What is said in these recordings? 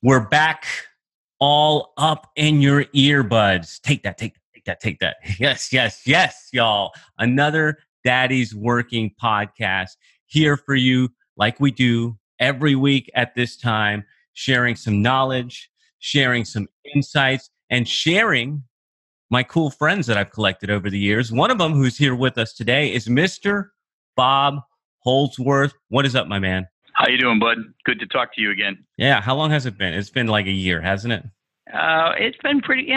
We're back all up in your earbuds. Take that, take that, take that, take that. Yes, yes, yes, y'all. Another Daddy's Working podcast here for you, like we do every week at this time, sharing some knowledge, sharing some insights, and sharing my cool friends that I've collected over the years. One of them who's here with us today is Mr. Bob Holdsworth. What is up, my man? How you doing, bud? Good to talk to you again. Yeah, how long has it been? It's been like a year, hasn't it? It's been pretty,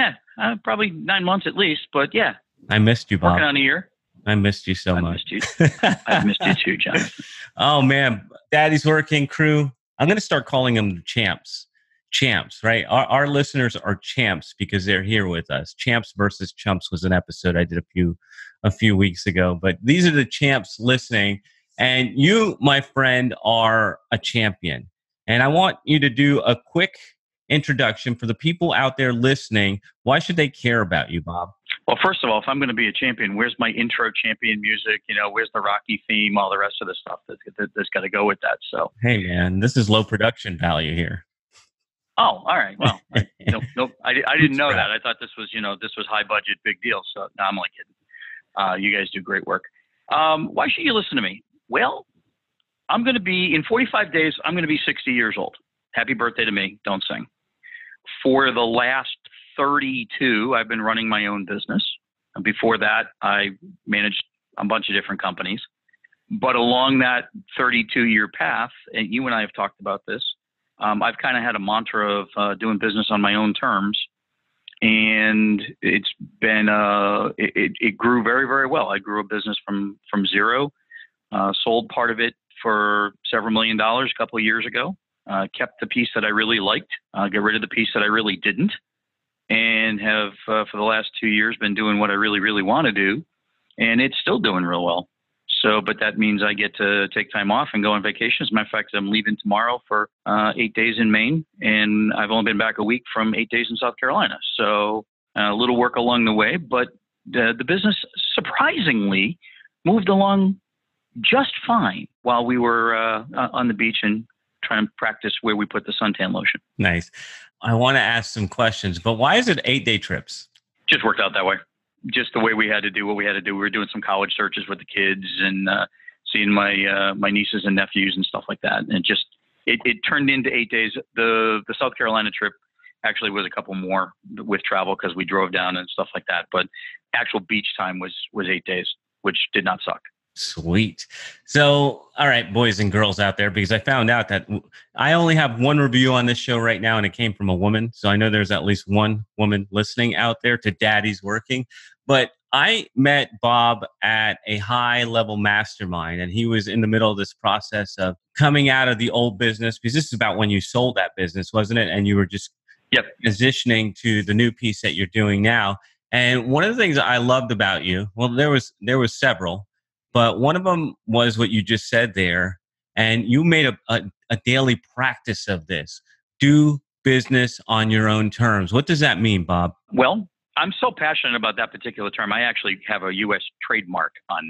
probably 9 months at least, but yeah. I missed you, Bob. Working on a year. I missed you so much. Missed you. I've missed you too, John. Oh, man. Daddy's Working crew. I'm going to start calling them champs. Champs, right? Our listeners are champs because they're here with us. Champs versus Chumps was an episode I did a few weeks ago. But these are the champs listening. And you, my friend, are a champion. And I want you to do a quick introduction for the people out there listening. Why should they care about you, Bob? Well, first of all, if I'm going to be a champion, where's my intro champion music? Where's the Rocky theme? All the rest of the stuff that's got to go with that. So, hey, man, this is low production value here. Oh, all right. Well, I didn't know that. I thought this was high budget, big deal. So, no, I'm only kidding. You guys do great work. Why should you listen to me? Well, I'm going to be, in 45 days, I'm going to be 60 years old. Happy birthday to me. Don't sing. For the last 32, I've been running my own business. And before that, I managed a bunch of different companies. But along that 32-year path, and you and I have talked about this, I've kind of had a mantra of doing business on my own terms. And it's been, it grew very, very well. I grew a business from zero. Sold part of it for several $1 million a couple of years ago. Kept the piece that I really liked, got rid of the piece that I really didn't, and have for the last 2 years been doing what I really, really want to do, and it's still doing real well. So, but that means I get to take time off and go on vacation. As a matter of fact, I'm leaving tomorrow for 8 days in Maine, and I've only been back a week from 8 days in South Carolina. So a little work along the way, but the business surprisingly moved along just fine while we were on the beach and trying to practice where we put the suntan lotion. Nice. I want to ask some questions, but why is it 8-day trips? Just worked out that way. Just the way we had to do what we had to do. We were doing some college searches with the kids and seeing my nieces and nephews and stuff like that. And it turned into 8 days. The South Carolina trip actually was a couple more with travel because we drove down and stuff like that. But actual beach time was 8 days, which did not suck. Sweet. So, all right, boys and girls out there, because I found out that I only have one review on this show right now, and it came from a woman. So I know there's at least one woman listening out there to Daddy's Working. But I met Bob at a high-level mastermind, and he was in the middle of this process of coming out of the old business, because this is about when you sold that business, wasn't it? And you were just transitioning to the new piece that you're doing now. And one of the things I loved about you, well, there was several, but one of them was what you just said there. And you made a daily practice of this. Do business on your own terms. What does that mean, Bob? Well, I'm so passionate about that particular term. I actually have a U.S. trademark on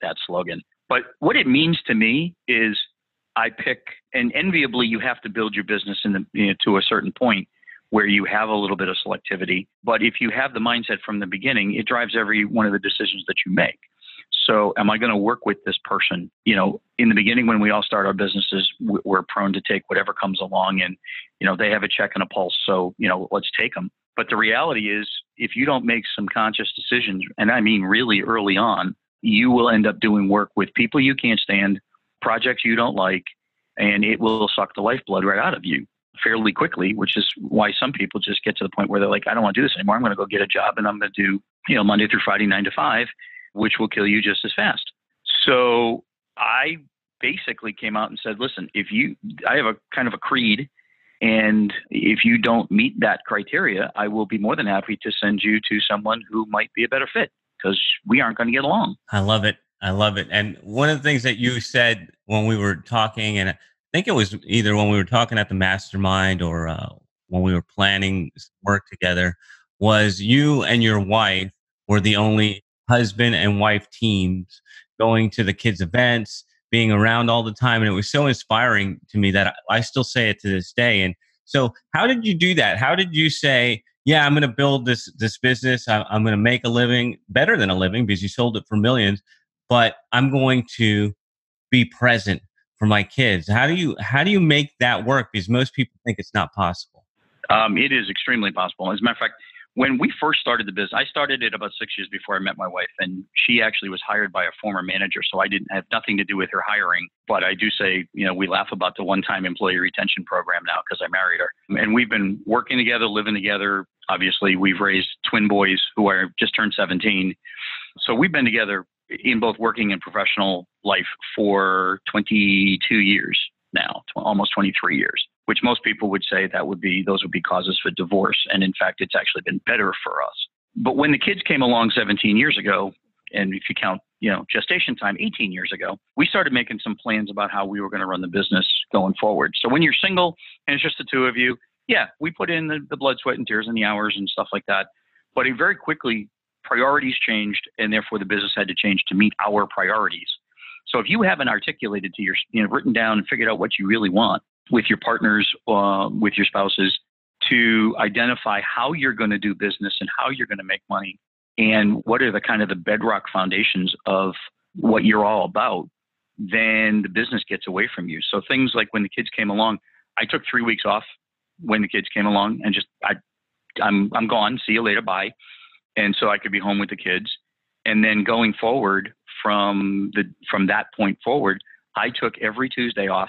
that slogan. But what it means to me is I pick, and enviably, you have to build your business to a certain point where you have a little bit of selectivity. But if you have the mindset from the beginning, it drives every one of the decisions that you make. So am I going to work with this person? In the beginning, when we all start our businesses, we're prone to take whatever comes along, and, they have a check and a pulse. So, let's take them. But the reality is, if you don't make some conscious decisions, and I mean really early on, you will end up doing work with people you can't stand, projects you don't like, and it will suck the lifeblood right out of you fairly quickly, which is why some people just get to the point where they're like, I don't want to do this anymore. I'm going to go get a job, and I'm going to do, Monday through Friday, 9 to 5. Which will kill you just as fast. So I basically came out and said, listen, I have a kind of a creed, and if you don't meet that criteria, I will be more than happy to send you to someone who might be a better fit, because we aren't going to get along. I love it. And one of the things that you said when we were talking, and I think it was either when we were talking at the mastermind or when we were planning work together, was you and your wife were the only husband and wife teams going to the kids' events, being around all the time. And it was so inspiring to me that I still say it to this day. And So how did you do that? How did you say, yeah, I'm going to build this business. I'm going to make a living, better than a living, because you sold it for millions, but I'm going to be present for my kids. How do you make that work? Because most people think it's not possible. It is extremely possible. As a matter of fact, when we first started the business, I started it about 6 years before I met my wife, and she actually was hired by a former manager, so I didn't have nothing to do with her hiring. But I do say, we laugh about the one-time employee retention program now because I married her, and we've been working together, living together. Obviously, we've raised twin boys who are just turned 17, so we've been together in both working and professional life for 22 years now, almost 23 years, which most people would say those would be causes for divorce. And in fact, it's actually been better for us. But when the kids came along 17 years ago, and if you count, gestation time, 18 years ago, we started making some plans about how we were going to run the business going forward. So when you're single and it's just the two of you, yeah, we put in the blood, sweat, and tears and the hours and stuff like that. But it very quickly, priorities changed, and therefore the business had to change to meet our priorities. So if you haven't articulated to written down and figured out what you really want with your partners, with your spouses, to identify how you're going to do business and how you're going to make money, and what are the kind of the bedrock foundations of what you're all about, then the business gets away from you. So things like when the kids came along, I took 3 weeks off when the kids came along, and I'm gone. See you later. Bye. And so I could be home with the kids. And then going forward from that point forward, I took every Tuesday off,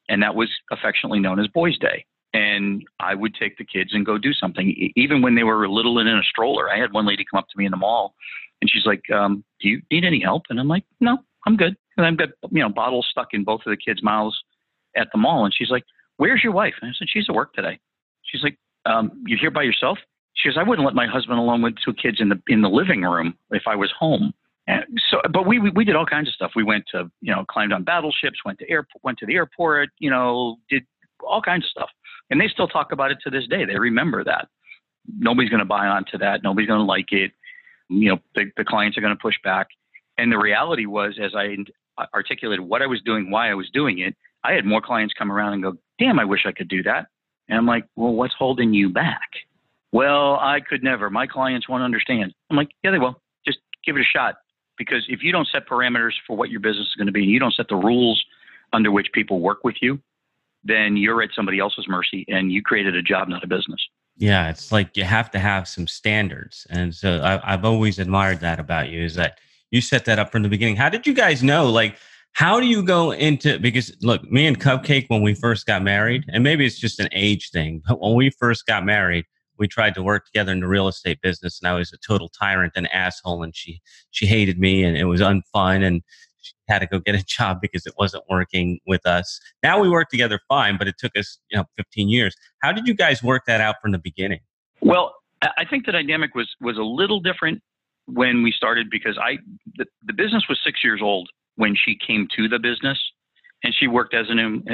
and that was affectionately known as Boys Day. And I would take the kids and go do something, even when they were little and in a stroller. I had one lady come up to me in the mall, and she's like, "Do you need any help?" And I'm like, "No, I'm good." And I've got bottles stuck in both of the kids' mouths at the mall. And she's like, "Where's your wife?" And I said, "She's at work today." She's like, "You're here by yourself?" She goes, "I wouldn't let my husband alone with two kids in the living room if I was home." And so, but we did all kinds of stuff. We went to, climbed on battleships, went to the airport, did all kinds of stuff. And they still talk about it to this day. They remember that. Nobody's going to buy onto that. Nobody's going to like it. The clients are going to push back. And the reality was, as I articulated what I was doing, why I was doing it, I had more clients come around and go, "Damn, I wish I could do that." And I'm like, "Well, what's holding you back?" "Well, I could never. My clients won't understand." I'm like, "Yeah, they will. Just give it a shot." Because if you don't set parameters for what your business is going to be, and you don't set the rules under which people work with you, then you're at somebody else's mercy, and you created a job, not a business. Yeah, it's like you have to have some standards. And so I've always admired that about you, is that you set that up from the beginning. How did you guys know? Like, how do you go into, because look, me and Cupcake, when we first got married, and maybe it's just an age thing, but when we first got married, we tried to work together in the real estate business, and I was a total tyrant and asshole, and she hated me, and it was unfun, and she had to go get a job because it wasn't working with us. Now we work together fine, but it took us 15 years. How did you guys work that out from the beginning? Well, I think the dynamic was a little different when we started, because the business was 6 years old when she came to the business, and she worked as an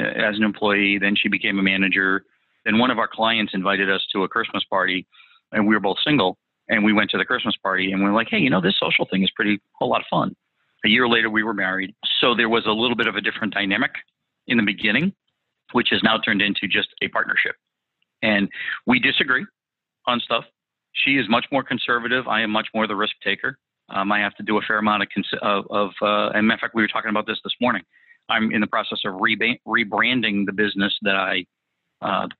employee. Then she became a manager. Then one of our clients invited us to a Christmas party, and we were both single, and we went to the Christmas party, and we were like, "Hey, this social thing is a whole lot of fun." A year later, we were married. So there was a little bit of a different dynamic in the beginning, which has now turned into just a partnership. And we disagree on stuff. She is much more conservative. I am much more the risk taker. I have to do a fair amount and matter of fact, we were talking about this morning. I'm in the process of rebranding the business the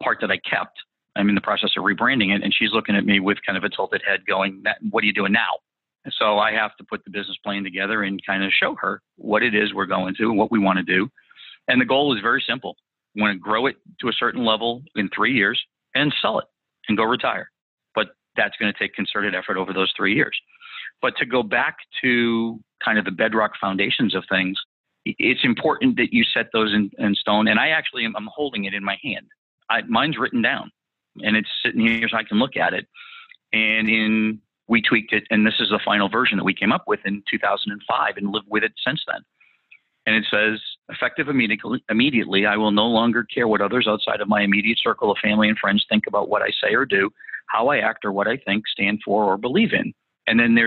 part that I kept. I'm in the process of rebranding it, and she's looking at me with kind of a tilted head going, "What are you doing now?" And so I have to put the business plan together and kind of show her what it is we're going to and what we want to do. And the goal is very simple. We want to grow it to a certain level in 3 years and sell it and go retire. But that's going to take concerted effort over those 3 years. But to go back to kind of the bedrock foundations of things, it's important that you set those in stone. And I'm holding it in my hand. Mine's written down, and it's sitting here so I can look at it. And we tweaked it, and this is the final version that we came up with in 2005, and lived with it since then. And it says, "Effective immediately, I will no longer care what others outside of my immediate circle of family and friends think about what I say or do, how I act or what I think, stand for, or believe in." And then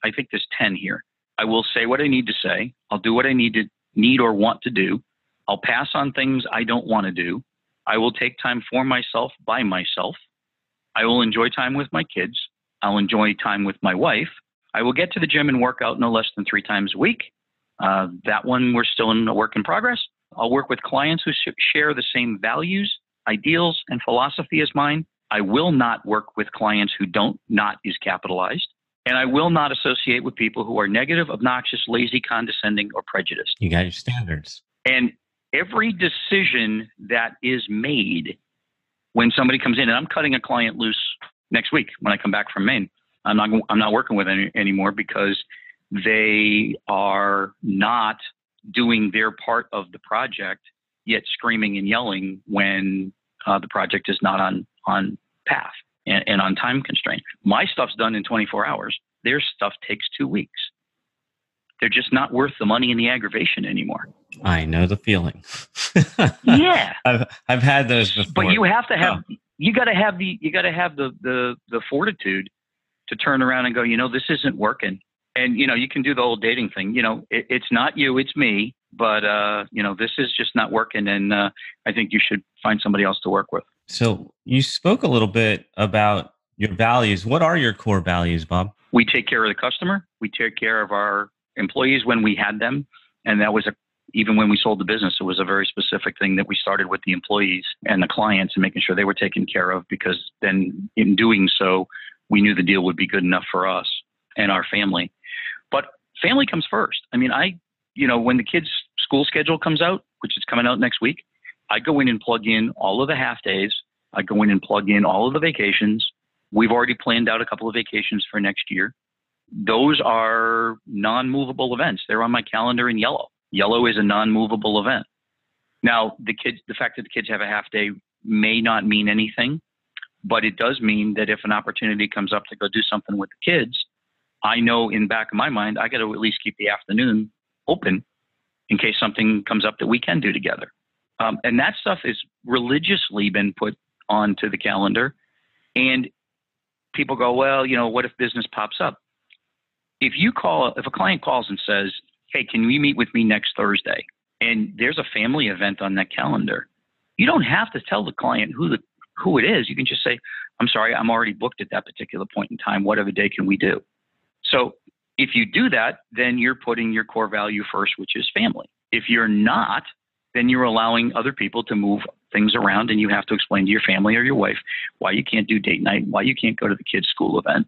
I think there's 10 here. "I will say what I need to say. I'll do what I need or want to do. I'll pass on things I don't want to do. I will take time for myself by myself. I will enjoy time with my kids. I'll enjoy time with my wife. I will get to the gym and work out no less than 3 times a week. That one, we're still in a work in progress. I'll work with clients who share the same values, ideals, and philosophy as mine. I will not work with clients who don't. Not is capitalized. And I will not associate with people who are negative, obnoxious, lazy, condescending, or prejudiced. You got your standards. And every decision that is made when somebody comes in, and I'm cutting a client loose next week when I come back from Maine. I'm not working with any anymore because they are not doing their part of the project, yet screaming and yelling when the project is not on path and on time constraint. My stuff's done in 24 hours. Their stuff takes 2 weeks. They're just not worth the money and the aggravation anymore. I know the feeling. Yeah, I've had those before. but you have to have you got to have the fortitude to turn around and go, this isn't working. And you can do the old dating thing. It's not you, it's me. But this is just not working, and I think you should find somebody else to work with. So you spoke a little bit about your values. What are your core values, Bob? We take care of the customer. We take care of our employees when we had them. And that was even when we sold the business, it was a very specific thing that we started with the employees and the clients and making sure they were taken care of, because then in doing so, we knew the deal would be good enough for us and our family. But family comes first. I mean, when the kids' school schedule comes out, which is coming out next week, I go in and plug in all of the half days. I go in and plug in all of the vacations. We've already planned out a couple of vacations for next year. Those are non-movable events. They're on my calendar in yellow. Yellow is a non-movable event. Now, the fact that the kids have a half day may not mean anything, but it does mean that if an opportunity comes up to go do something with the kids, I know in the back of my mind, I got to at least keep the afternoon open in case something comes up that we can do together. And that stuff is religiously been put onto the calendar. And people go, well, what if business pops up? If a client calls and says, hey, can we meet with me next Thursday? And there's a family event on that calendar. You don't have to tell the client who it is. You can just say, I'm sorry, I'm already booked at that particular point in time. What other day can we do? So if you do that, then you're putting your core value first, which is family. If you're not, then you're allowing other people to move things around, and you have to explain to your family or your wife why you can't do date night, why you can't go to the kids' school event.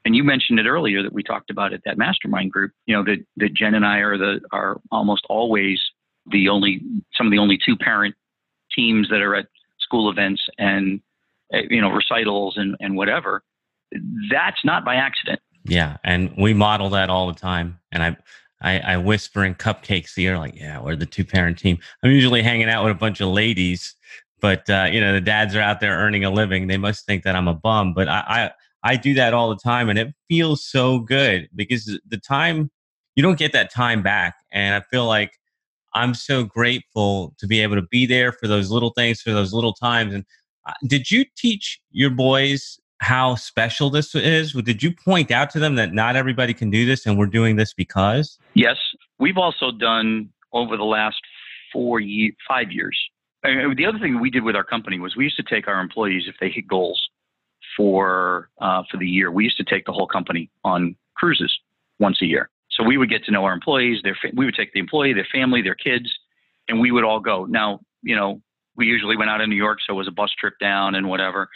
And you mentioned it earlier that we talked about at that mastermind group, that Jen and I are almost always some of the only 2 parent teams that are at school events and, recitals and whatever. That's not by accident. Yeah. And we model that all the time. And I whisper in cupcakes ear, like, yeah, we're the 2-parent team. I'm usually hanging out with a bunch of ladies, but the dads are out there earning a living. They must think that I'm a bum, but I do that all the time, and it feels so good because the time, you don't get that time back. And I feel like I'm so grateful to be able to be there for those little things, for those little times. And did you teach your boys how special this is? Did you point out to them that not everybody can do this and we're doing this because? Yes. We've also done over the last 5 years. The other thing we did with our company was we used to take our employees, if they hit goals for the year, we used to take the whole company on cruises once a year. So we would get to know our employees, we would take the employee, their family, their kids, and we would all go. Now, we usually went out in New York, so it was a bus trip down and whatever.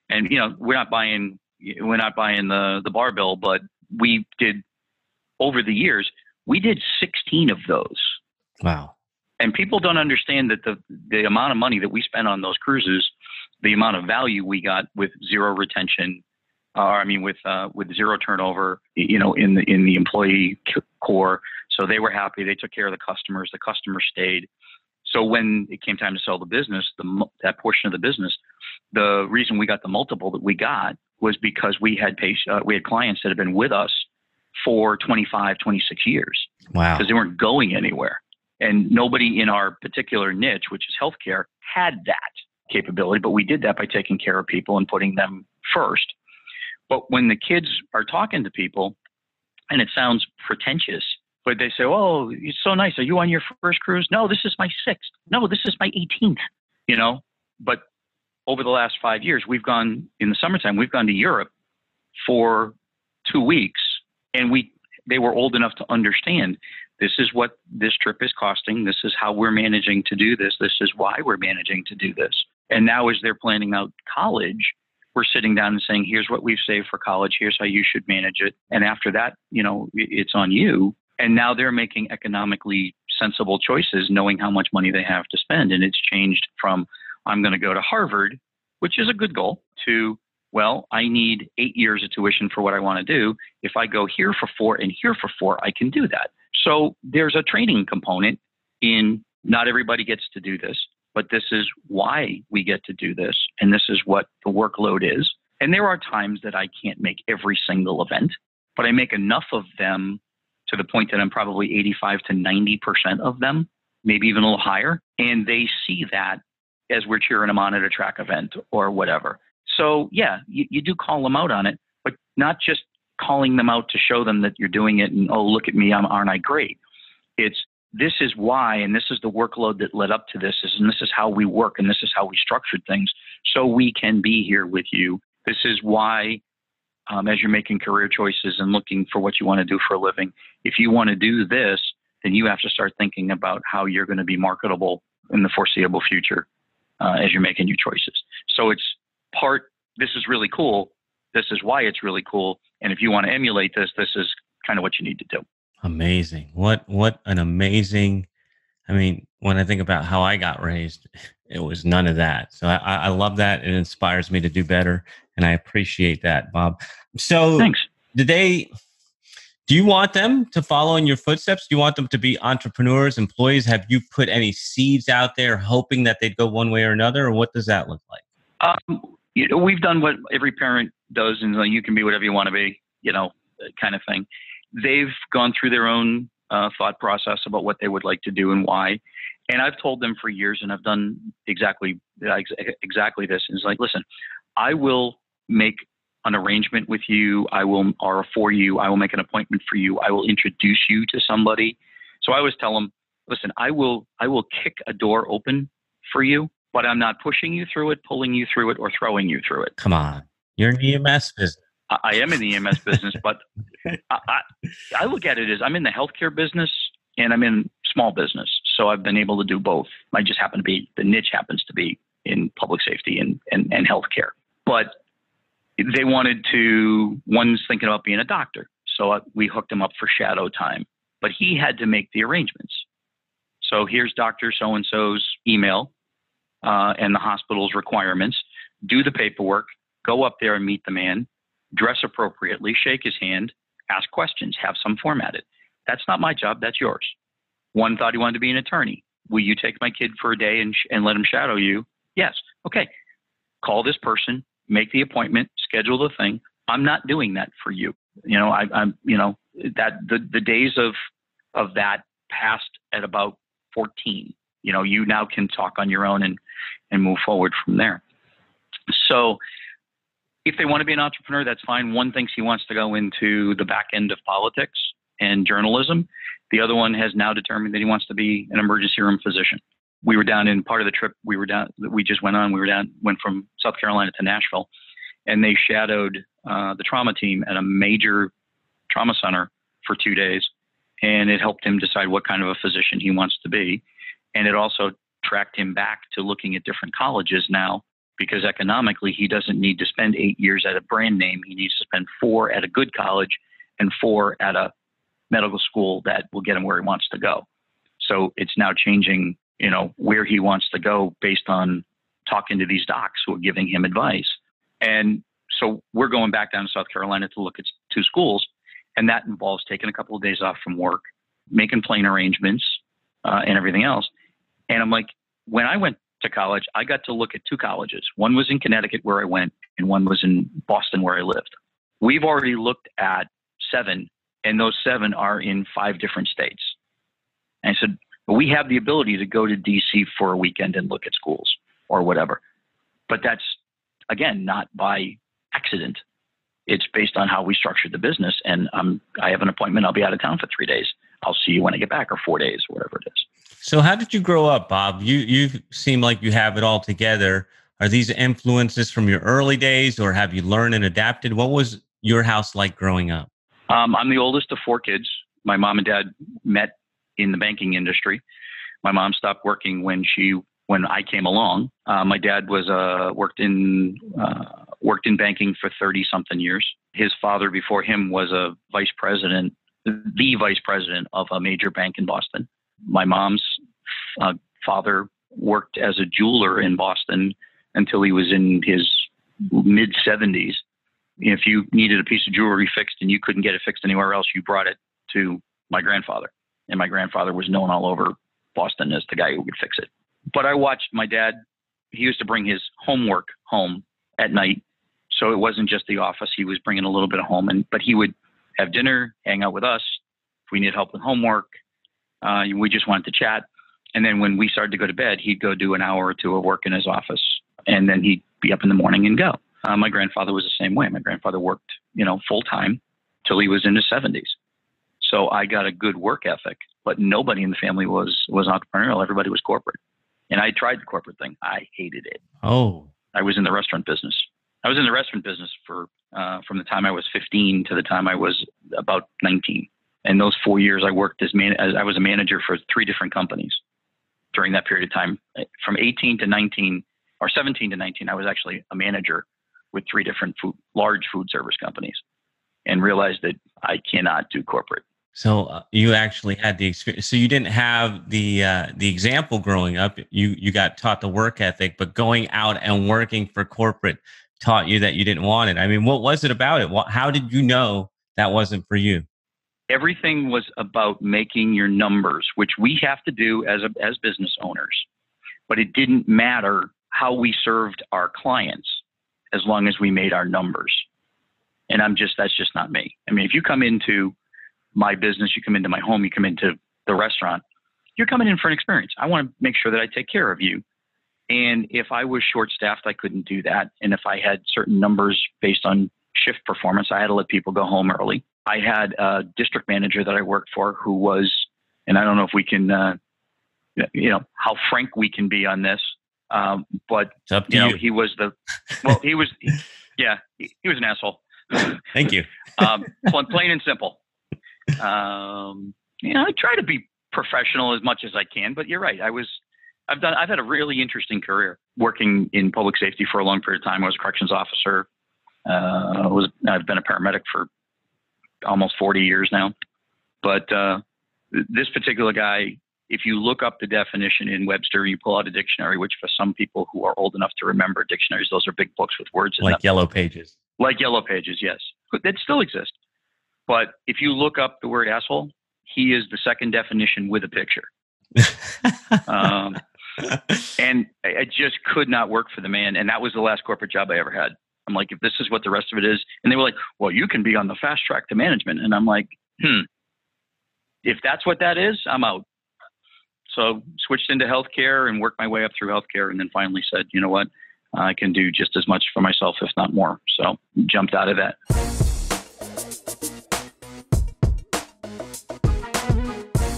And, we're not buying the bar bill, but we did, over the years, we did 16 of those. Wow. And people don't understand that the amount of money that we spent on those cruises, the amount of value we got with zero retention, with zero turnover, in the employee core. So they were happy. They took care of the customers stayed. So when it came time to sell the business, that portion of the business, the reason we got the multiple that we got was because we had clients that had been with us for 25, 26 years. Wow. Because they weren't going anywhere. And nobody in our particular niche, which is healthcare, had that capability. But we did that by taking care of people and putting them first. But when the kids are talking to people, and it sounds pretentious, but they say, oh, it's so nice. Are you on your first cruise? No, this is my 6th. No, this is my 18th. But over the last 5 years, in the summertime, we've gone to Europe for 2 weeks, and they were old enough to understand this is what this trip is costing. This is how we're managing to do this. This is why we're managing to do this. And now as they're planning out college, we're sitting down and saying, here's what we've saved for college. Here's how you should manage it. And after that, it's on you. And now they're making economically sensible choices, knowing how much money they have to spend. And it's changed from, I'm going to go to Harvard, which is a good goal, to, well, I need 8 years of tuition for what I want to do. If I go here for 4 and here for 4, I can do that. So there's a training component in not everybody gets to do this, but this is why we get to do this. And this is what the workload is. And there are times that I can't make every single event, but I make enough of them to the point that I'm probably 85 to 90% of them, maybe even a little higher. And they see that as we're cheering them on at a track event or whatever. So yeah, you do call them out on it, but not just calling them out to show them that you're doing it and, oh, look at me, aren't I great? It's, this is why, and this is the workload that led up to this, and this is how we work, and this is how we structured things so we can be here with you. This is why, as you're making career choices and looking for what you want to do for a living, if you want to do this, then you have to start thinking about how you're going to be marketable in the foreseeable future as you're making your choices. So it's this is really cool. This is why it's really cool. And if you want to emulate this, this is kind of what you need to do. Amazing. What an amazing, I mean, when I think about how I got raised, it was none of that. So I love that. It inspires me to do better. And I appreciate that, Bob. So thanks. Do you want them to follow in your footsteps? Do you want them to be entrepreneurs, employees? Have you put any seeds out there hoping that they'd go one way or another? Or what does that look like? We've done what every parent does, and you can be whatever you want to be, kind of thing. They've gone through their own thought process about what they would like to do and why. And I've told them for years, and I've done exactly this. And it's like, listen, I will make an arrangement with you. Or for you. I will make an appointment for you. I will introduce you to somebody. So I always tell them, listen, I will kick a door open for you, but I'm not pushing you through it, pulling you through it, or throwing you through it. Come on. You're in the EMS business. I am in the EMS business, but I look at it as I'm in the healthcare business and I'm in small business. So I've been able to do both. The niche happens to be in public safety and healthcare. But they one's thinking about being a doctor. So we hooked him up for shadow time, but he had to make the arrangements. So here's Dr. So-and-so's email and the hospital's requirements. Do the paperwork, go up there and meet the man, dress appropriately, shake his hand, ask questions, have some formatted. That's not my job. That's yours. One thought he wanted to be an attorney. Will you take my kid for a day and let him shadow you? Yes. Okay. Call this person, make the appointment, schedule the thing. I'm not doing that for you. The days of that passed at about 14. You now can talk on your own and move forward from there. So if they want to be an entrepreneur, that's fine. One thinks he wants to go into the back end of politics and journalism. The other one has now determined that he wants to be an emergency room physician. We were down in part of the trip we just went on. Went from South Carolina to Nashville, and they shadowed the trauma team at a major trauma center for 2 days. And it helped him decide what kind of a physician he wants to be. And it also tracked him back to looking at different colleges now, because economically, he doesn't need to spend 8 years at a brand name. He needs to spend 4 at a good college and 4 at a medical school that will get him where he wants to go. So it's now changing, where he wants to go based on talking to these docs who are giving him advice. And so we're going back down to South Carolina to look at 2 schools. And that involves taking a couple of days off from work, making plane arrangements, and everything else. And I'm like, when I went to college, I got to look at 2 colleges. One was in Connecticut where I went, and one was in Boston where I lived. We've already looked at 7, and those 7 are in 5 different states. And I said, well, we have the ability to go to DC for a weekend and look at schools or whatever. But that's, again, not by accident. It's based on how we structured the business. And I have an appointment. I'll be out of town for 3 days. I'll see you when I get back, or 4 days, whatever it is. So how did you grow up, Bob? You seem like you have it all together. Are these influences from your early days, or have you learned and adapted? What was your house like growing up? I'm the oldest of 4 kids. My mom and dad met in the banking industry. My mom stopped working when I came along. My dad was worked in banking for 30 something years. His father before him was the vice president of a major bank in Boston. My mom's father worked as a jeweler in Boston until he was in his mid 70s. If you needed a piece of jewelry fixed and you couldn't get it fixed anywhere else, you brought it to my grandfather. And my grandfather was known all over Boston as the guy who could fix it. But I watched my dad. He used to bring his homework home at night. So it wasn't just the office. He was bringing a little bit of home. But he would have dinner, hang out with us. If we needed help with homework, we just wanted to chat. And then when we started to go to bed, he'd go do an hour or 2 of work in his office. And then he'd be up in the morning and go. My grandfather was the same way. My grandfather worked, full time till he was in his 70s. So I got a good work ethic, but nobody in the family was entrepreneurial. Everybody was corporate. And I tried the corporate thing. I hated it. Oh, I was in the restaurant business. I was in the restaurant business for from the time I was 15 to the time I was about 19. And those 4 years I worked as I was a manager for 3 different companies during that period of time. From 18 to 19 or 17 to 19, I was actually a manager with 3 different large food service companies, and realized that I cannot do corporate. So you actually had the experience. So you didn't have the example growing up. You got taught the work ethic, but going out and working for corporate taught you that you didn't want it. I mean, what was it about it? How did you know that wasn't for you? Everything was about making your numbers, which we have to do as business owners. But it didn't matter how we served our clients as long as we made our numbers. And that's just not me. I mean, if you come into my business, you come into my home, you come into the restaurant, you're coming in for an experience. I want to make sure that I take care of you. And if I was short-staffed, I couldn't do that. And if I had certain numbers based on shift performance, I had to let people go home early. I had a district manager that I worked for who was, and I don't know if we can, how frank we can be on this, but it's up to you. He was he was an asshole. Thank you. Plain and simple. I try to be professional as much as I can, but you're right. I've had a really interesting career working in public safety for a long period of time. I was a corrections officer. I've been a paramedic for almost 40 years now. But this particular guy, if you look up the definition in Webster, you pull out a dictionary, which for some people who are old enough to remember dictionaries, those are big books with words in them. Like Yellow Pages. Like Yellow Pages, yes. That still exists. But if you look up the word asshole, he is the second definition with a picture. And I just could not work for the man. And that was the last corporate job I ever had. I'm like, if this is what the rest of it is. And they were like, well, you can be on the fast track to management. And I'm like, if that's what that is, I'm out. So switched into healthcare and worked my way up through healthcare. And then finally said, you know what, I can do just as much for myself, if not more. So jumped out of that.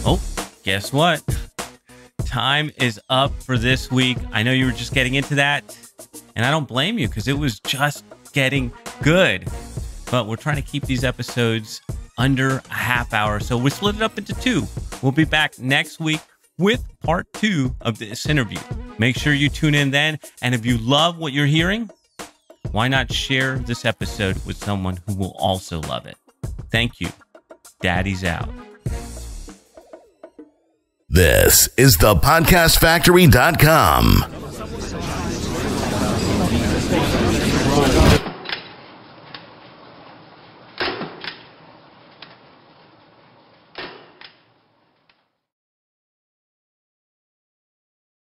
Oh, guess what? Time is up for this week. I know you were just getting into that, and I don't blame you because it was just getting good. But we're trying to keep these episodes under a half hour, so we split it up into 2. We'll be back next week with part 2 of this interview. Make sure you tune in then, and if you love what you're hearing, why not share this episode with someone who will also love it? Thank you. Daddy's out. This is the podcastfactory.com.